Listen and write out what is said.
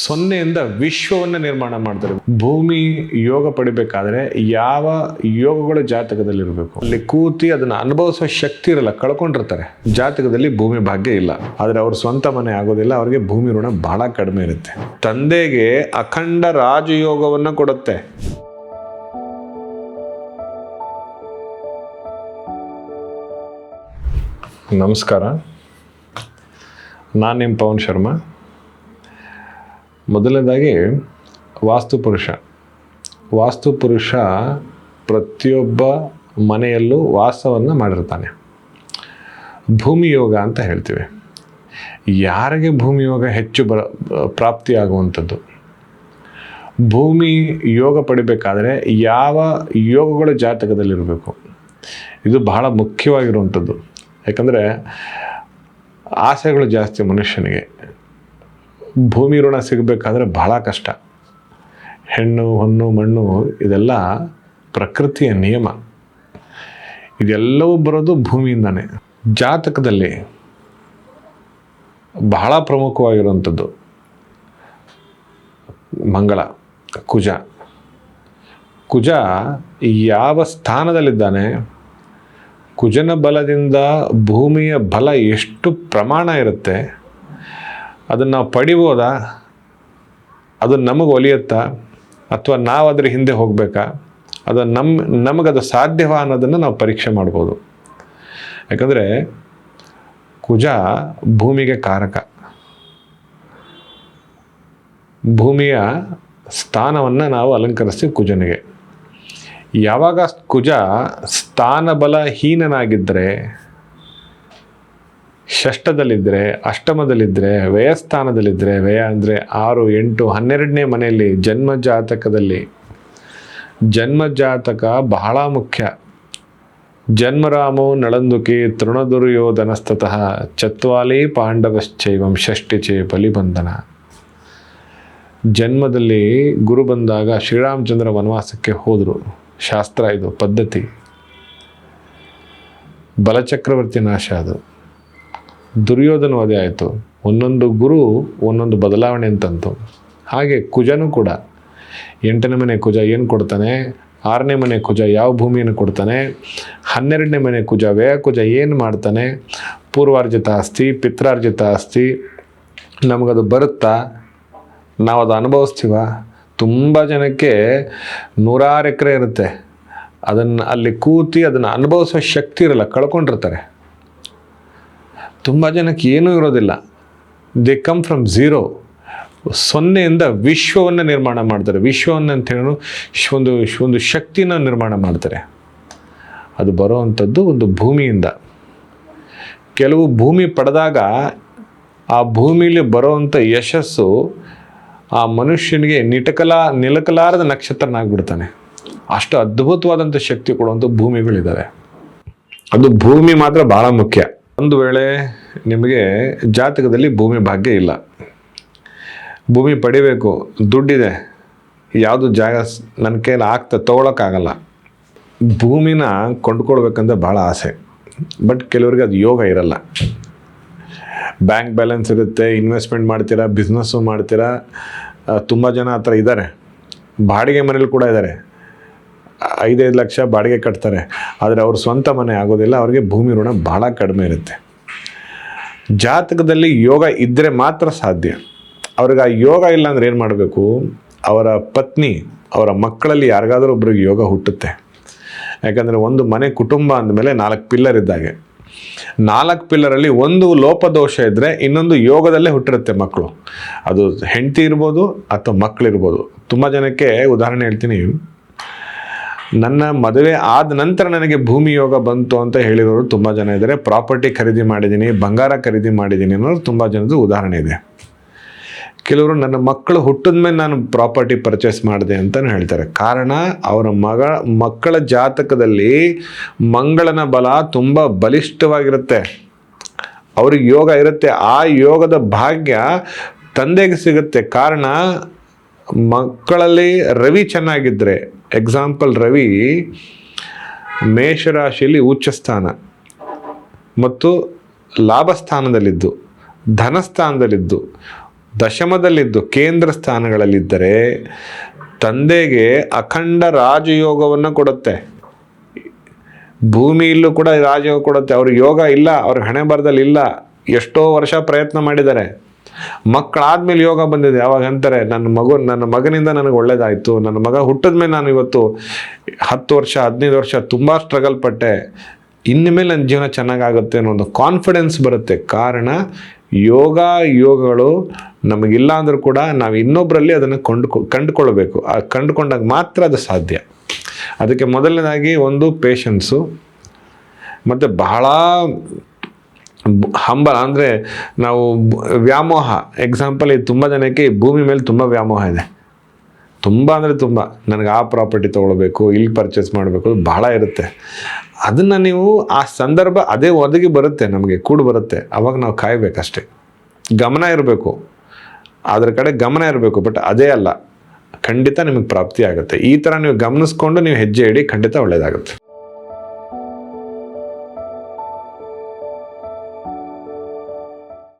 ಸೊನ್ನೆಯಿಂದ ವಿಶ್ವವನ್ನು ನಿರ್ಮಾಣ ಮಾಡ್ತಾರೆ. ಭೂಮಿ ಯೋಗ ಪಡಿಬೇಕಾದ್ರೆ ಯಾವ ಯೋಗಗಳು ಜಾತಕದಲ್ಲಿರಬೇಕು, ಅಲ್ಲಿ ಕೂತಿ ಅದನ್ನು ಅನುಭವಿಸುವ ಶಕ್ತಿ ಇರಲ್ಲ, ಕಳ್ಕೊಂಡಿರ್ತಾರೆ. ಜಾತಕದಲ್ಲಿ ಭೂಮಿ ಭಾಗ್ಯ ಇಲ್ಲ, ಆದರೆ ಅವ್ರ ಸ್ವಂತ ಮನೆ ಆಗೋದಿಲ್ಲ, ಅವ್ರಿಗೆ ಭೂಮಿ ಋಣ ಬಹಳ ಕಡಿಮೆ ಇರುತ್ತೆ. ತಂದೆಗೆ ಅಖಂಡ ರಾಜಯೋಗವನ್ನು ಕೊಡುತ್ತೆ. ನಮಸ್ಕಾರ, ನಾನು ನಿಮ್ಮ ಪವನ್ ಶರ್ಮಾ. ಮೊದಲನೇದಾಗಿ ವಾಸ್ತುಪುರುಷ ಪ್ರತಿಯೊಬ್ಬ ಮನೆಯಲ್ಲೂ ವಾಸವನ್ನು ಮಾಡಿರ್ತಾನೆ. ಭೂಮಿ ಯೋಗ ಅಂತ ಹೇಳ್ತೀವಿ. ಯಾರಿಗೆ ಭೂಮಿ ಯೋಗ ಹೆಚ್ಚು ಪ್ರಾಪ್ತಿಯಾಗುವಂಥದ್ದು? ಭೂಮಿ ಯೋಗ ಪಡಿಬೇಕಾದ್ರೆ ಯಾವ ಯೋಗಗಳು ಜಾತಕದಲ್ಲಿರಬೇಕು, ಇದು ಬಹಳ ಮುಖ್ಯವಾಗಿರುವಂಥದ್ದು. ಯಾಕಂದರೆ ಆಸೆಗಳು ಜಾಸ್ತಿ ಮನುಷ್ಯನಿಗೆ. ಭೂಮಿ ಋಣ ಸಿಗಬೇಕಾದ್ರೆ ಬಹಳ ಕಷ್ಟ. ಹೆಣ್ಣು ಹೊನ್ನು ಮಣ್ಣು ಇದೆಲ್ಲ ಪ್ರಕೃತಿಯ ನಿಯಮ. ಇದೆಲ್ಲವೂ ಬರೋದು ಭೂಮಿಯಿಂದಾನೆ. ಜಾತಕದಲ್ಲಿ ಬಹಳ ಪ್ರಮುಖವಾಗಿರುವಂಥದ್ದು ಮಂಗಳ, ಕುಜ ಯಾವ ಸ್ಥಾನದಲ್ಲಿದ್ದಾನೆ, ಕುಜನ ಬಲದಿಂದ ಭೂಮಿಯ ಬಲ ಎಷ್ಟು ಪ್ರಮಾಣ ಇರುತ್ತೆ, ಅದನ್ನು ನಾವು ಪಡಿಬೋದಾ, ಅದು ನಮಗೆ ಒಲಿಯುತ್ತಾ, ಅಥವಾ ನಾವು ಅದ್ರ ಹಿಂದೆ ಹೋಗಬೇಕಾ, ಅದು ನಮಗದು ಸಾಧ್ಯವಾ ಅನ್ನೋದನ್ನು ನಾವು ಪರೀಕ್ಷೆ ಮಾಡ್ಬೋದು. ಯಾಕಂದರೆ ಕುಜ ಭೂಮಿಗೆ ಕಾರಕ. ಭೂಮಿಯ ಸ್ಥಾನವನ್ನು ನಾವು ಅಲಂಕರಿಸ್ತೀವಿ ಕುಜನಿಗೆ. ಯಾವಾಗ ಕುಜ ಸ್ಥಾನಬಲಹೀನನಾಗಿದ್ದರೆ, ಷಷ್ಠದಲ್ಲಿದ್ದರೆ, ಅಷ್ಟಮದಲ್ಲಿದ್ದರೆ, ವ್ಯಯಸ್ಥಾನದಲ್ಲಿದ್ದರೆ, ವ್ಯಯ ಅಂದರೆ 6, 8, 12ನೇ ಮನೆಯಲ್ಲಿ ಜನ್ಮಜಾತಕ ಬಹಳ ಮುಖ್ಯ. ಜನ್ಮರಾಮೋ ನಳಂದುಕಿ ತೃಣದುರ್ಯೋಧನಸ್ತತಃ ಚತ್ವಾಲಿ ಪಾಂಡವಶ್ಚೈವಂ ಷಷ್ಠಿಚೇ ಬಲಿಬಂಧನ. ಜನ್ಮದಲ್ಲಿ ಗುರು ಬಂದಾಗ ಶ್ರೀರಾಮಚಂದ್ರ ವನವಾಸಕ್ಕೆ ಹೋದರು. ಶಾಸ್ತ್ರ, ಇದು ಪದ್ಧತಿ. ಬಲಚಕ್ರವರ್ತಿ ನಾಶ, ಅದು ದುರ್ಯೋಧನ ವಧೆ ಆಯಿತು. ಒಂದೊಂದು ಗುರು ಒಂದೊಂದು ಬದಲಾವಣೆ ಅಂತಂತು. ಹಾಗೆ ಕುಜನೂ ಕೂಡ 8ನೇ ಮನೆ ಕುಜ ಏನು ಕೊಡ್ತಾನೆ, 6ನೇ ಮನೆ ಕುಜ ಯಾವ ಭೂಮಿಯನ್ನು ಕೊಡ್ತಾನೆ, 12ನೇ ಮನೆ ಕುಜ ವ್ಯಯ ಕುಜ ಏನು ಮಾಡ್ತಾನೆ, ಪೂರ್ವಾರ್ಜಿತ ಆಸ್ತಿ, ಪಿತ್ರಾರ್ಜಿತ ಆಸ್ತಿ ನಮಗದು ಬರುತ್ತಾ, ನಾವು ಅದು ಅನುಭವಿಸ್ತೀವ? ತುಂಬ ಜನಕ್ಕೆ 100 ಎಕರೆ ಇರುತ್ತೆ, ಅದನ್ನು ಅಲ್ಲಿ ಕೂತಿ ಅದನ್ನು ಅನುಭವಿಸೋ ಶಕ್ತಿ ಇರಲ್ಲ, ಕಳ್ಕೊಂಡಿರ್ತಾರೆ. ತುಂಬ ಜನಕ್ಕೆ ಏನೂ ಇರೋದಿಲ್ಲ. They come from zero. ಸೊನ್ನೆಯಿಂದ ವಿಶ್ವವನ್ನು ನಿರ್ಮಾಣ ಮಾಡ್ತಾರೆ. ವಿಶ್ವವನ್ನು ಅಂತೇಳಿ ಒಂದು ಶಕ್ತಿನ ನಿರ್ಮಾಣ ಮಾಡ್ತಾರೆ. ಅದು ಬರೋವಂಥದ್ದು ಒಂದು ಭೂಮಿಯಿಂದ. ಕೆಲವು ಭೂಮಿ ಪಡೆದಾಗ ಆ ಭೂಮಿಲಿ ಬರೋವಂಥ ಯಶಸ್ಸು ಆ ಮನುಷ್ಯನಿಗೆ ನಿಲಕಲಾರದ ನಕ್ಷತ್ರನಾಗ್ಬಿಡ್ತಾನೆ. ಅಷ್ಟು ಅದ್ಭುತವಾದಂಥ ಶಕ್ತಿ ಕೊಡುವಂಥ ಭೂಮಿಗಳಿದ್ದಾವೆ. ಅದು ಭೂಮಿ ಮಾತ್ರ ಭಾಳ ಮುಖ್ಯ. ಒಂದು ವೇಳೆ ನಿಮಗೆ ಜಾತಕದಲ್ಲಿ ಭೂಮಿ ಭಾಗ್ಯ ಇಲ್ಲ, ಭೂಮಿ ಪಡಿಬೇಕು, ದುಡ್ಡಿದೆ, ಯಾವುದು ಜಾಗ ನನ್ನ ಕೈಲಿ ತೊಗೊಳಕ್ಕಾಗಲ್ಲ, ಭೂಮಿನ ಕೊಂಡ್ಕೊಳ್ಬೇಕಂತ ಭಾಳ ಆಸೆ, ಬಟ್ ಕೆಲವ್ರಿಗೆ ಅದು ಯೋಗ ಇರಲ್ಲ. ಬ್ಯಾಂಕ್ ಬ್ಯಾಲೆನ್ಸ್ ಇರುತ್ತೆ, ಇನ್ವೆಸ್ಟ್ಮೆಂಟ್ ಮಾಡ್ತೀರಾ, ಬಿಸ್ನೆಸ್ಸು ಮಾಡ್ತೀರಾ. ತುಂಬ ಜನ ಆ ಥರ ಇದ್ದಾರೆ. ಬಾಡಿಗೆ ಮನೇಲಿ ಕೂಡ ಇದ್ದಾರೆ. 5-5 ಲಕ್ಷ ಬಾಡಿಗೆ ಕಟ್ತಾರೆ, ಆದರೆ ಅವ್ರ ಸ್ವಂತ ಮನೆ ಆಗೋದಿಲ್ಲ. ಅವ್ರಿಗೆ ಭೂಮಿ ಋಣ ಭಾಳ ಕಡಿಮೆ ಇರುತ್ತೆ. ಜಾತಕದಲ್ಲಿ ಯೋಗ ಇದ್ದರೆ ಮಾತ್ರ ಸಾಧ್ಯ. ಅವ್ರಿಗೆ ಆ ಯೋಗ ಇಲ್ಲ ಅಂದರೆ ಏನು ಮಾಡಬೇಕು? ಅವರ ಪತ್ನಿ, ಅವರ ಮಕ್ಕಳಲ್ಲಿ ಯಾರಿಗಾದ್ರೂ ಒಬ್ರಿಗೆ ಯೋಗ ಹುಟ್ಟುತ್ತೆ. ಯಾಕಂದರೆ ಒಂದು ಮನೆ ಕುಟುಂಬ ಅಂದಮೇಲೆ 4 ಪಿಲ್ಲರ್ ಇದ್ದಾಗೆ. 4 ಪಿಲ್ಲರಲ್ಲಿ ಒಂದು ಲೋಪದೋಷ ಇದ್ದರೆ ಇನ್ನೊಂದು ಯೋಗದಲ್ಲೇ ಹುಟ್ಟಿರುತ್ತೆ ಮಕ್ಕಳು. ಅದು ಹೆಂಡತಿ ಇರ್ಬೋದು ಅಥವಾ ಮಕ್ಕಳಿರ್ಬೋದು. ತುಂಬ ಜನಕ್ಕೆ ಉದಾಹರಣೆ ಹೇಳ್ತೀನಿ. ನನ್ನ ಮದುವೆ ಆದ ನಂತರ ನನಗೆ ಭೂಮಿ ಯೋಗ ಬಂತು ಅಂತ ಹೇಳಿರೋರು ತುಂಬ ಜನ ಇದ್ದಾರೆ. ಪ್ರಾಪರ್ಟಿ ಖರೀದಿ ಮಾಡಿದ್ದೀನಿ, ಬಂಗಾರ ಖರೀದಿ ಮಾಡಿದ್ದೀನಿ ಅನ್ನೋರು ತುಂಬ ಜನದ್ದು ಉದಾಹರಣೆ ಇದೆ. ಕೆಲವರು ನನ್ನ ಮಕ್ಕಳು ಹುಟ್ಟಿದ ಮೇಲೆ ನಾನು ಪ್ರಾಪರ್ಟಿ ಪರ್ಚೇಸ್ ಮಾಡಿದೆ ಅಂತಲೂ ಹೇಳ್ತಾರೆ. ಕಾರಣ ಅವರ ಮಕ್ಕಳ ಜಾತಕದಲ್ಲಿ ಮಂಗಳನ ಬಲ ತುಂಬ ಬಲಿಷ್ಠವಾಗಿರುತ್ತೆ. ಅವ್ರಿಗೆ ಯೋಗ ಇರುತ್ತೆ. ಆ ಯೋಗದ ಭಾಗ್ಯ ತಂದೆಗೆ ಸಿಗುತ್ತೆ. ಕಾರಣ ಮಕ್ಕಳಲ್ಲಿ ರವಿ ಚೆನ್ನಾಗಿದ್ದರೆ, ಎಕ್ಸಾಂಪಲ್ ರವಿ ಮೇಷರಾಶಿಯಲ್ಲಿ ಉಚ್ಚ ಸ್ಥಾನ ಮತ್ತು ಲಾಭಸ್ಥಾನದಲ್ಲಿದ್ದು ಧನಸ್ಥಾನದಲ್ಲಿದ್ದು ದಶಮದಲ್ಲಿದ್ದು ಕೇಂದ್ರ ಸ್ಥಾನಗಳಲ್ಲಿದ್ದರೆ ತಂದೆಗೆ ಅಖಂಡ ರಾಜಯೋಗವನ್ನು ಕೊಡುತ್ತೆ. ಭೂಮಿಯಲ್ಲೂ ಕೂಡ ರಾಜಯೋಗ ಕೊಡುತ್ತೆ. ಅವ್ರಿಗೆ ಯೋಗ ಇಲ್ಲ, ಅವ್ರ ಹಣೆ ಬರದಲ್ಲಿ ಇಲ್ಲ, ಎಷ್ಟೋ ವರ್ಷ ಪ್ರಯತ್ನ ಮಾಡಿದ್ದಾರೆ. ಮಕ್ಕಳಾದ್ಮೇಲೆ ಯೋಗ ಬಂದಿದೆ. ಅವಾಗ ಅಂತಾರೆ ನನ್ನ ಮಗನಿಂದ ನನಗೆ ಒಳ್ಳೇದಾಯಿತು, ನನ್ನ ಮಗ ಹುಟ್ಟಿದ ಮೇಲೆ ನಾನು ಇವತ್ತು 10 ವರ್ಷ 15 ವರ್ಷ ತುಂಬ ಸ್ಟ್ರಗಲ್ ಪಟ್ಟೆ, ಇನ್ಮೇಲೆ ನನ್ನ ಜೀವನ ಚೆನ್ನಾಗಾಗುತ್ತೆ ಅನ್ನೋ ಒಂದು ಕಾನ್ಫಿಡೆನ್ಸ್ ಬರುತ್ತೆ. ಕಾರಣ ಯೋಗಗಳು ನಮಗಿಲ್ಲ ಅಂದರೂ ಕೂಡ ನಾವು ಇನ್ನೊಬ್ಬರಲ್ಲಿ ಅದನ್ನು ಕಂಡುಕೊಳ್ಬೇಕು. ಕಂಡುಕೊಂಡಾಗ ಮಾತ್ರ ಅದು ಸಾಧ್ಯ. ಅದಕ್ಕೆ ಮೊದಲನೇದಾಗಿ ಒಂದು ಪೇಷನ್ಸು, ಮತ್ತು ಬಹಳ ಹಂಬಲ, ಅಂದರೆ ನಾವು ವ್ಯಾಮೋಹ. ಎಕ್ಸಾಂಪಲ್, ಇದು ತುಂಬ ಜನಕ್ಕೆ ಭೂಮಿ ಮೇಲೆ ತುಂಬ ವ್ಯಾಮೋಹ ಇದೆ. ತುಂಬ ಅಂದರೆ ತುಂಬ, ನನಗೆ ಆ ಪ್ರಾಪರ್ಟಿ ತೊಗೊಳ್ಬೇಕು, ಇಲ್ಲಿ ಪರ್ಚೇಸ್ ಮಾಡಬೇಕು, ಬಹಳ ಇರುತ್ತೆ. ಅದನ್ನು ನೀವು ಆ ಸಂದರ್ಭ ಅದೇ ಒದಗಿ ಬರುತ್ತೆ, ನಮಗೆ ಕೂಡು ಬರುತ್ತೆ. ಅವಾಗ ನಾವು ಕಾಯಬೇಕಷ್ಟೆ. ಗಮನ ಇರಬೇಕು, ಅದ್ರ ಕಡೆ ಗಮನ ಇರಬೇಕು. ಬಟ್ ಅದೇ ಅಲ್ಲ, ಖಂಡಿತ ನಿಮಗೆ ಪ್ರಾಪ್ತಿ ಆಗುತ್ತೆ. ಈ ಥರ ನೀವು ಗಮನಿಸ್ಕೊಂಡು ನೀವು ಹೆಜ್ಜೆ ಇಡಿ, ಖಂಡಿತ ಒಳ್ಳೆಯದಾಗುತ್ತೆ.